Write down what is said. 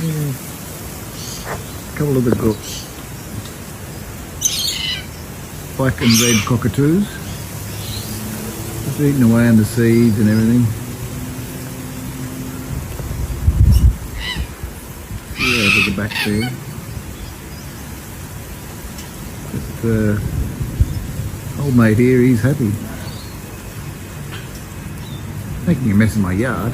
Yeah. A couple of the black and red cockatoos. Just eating away on the seeds and everything. Yeah, look at the back there. But old mate here, he's happy. Making a mess in my yard.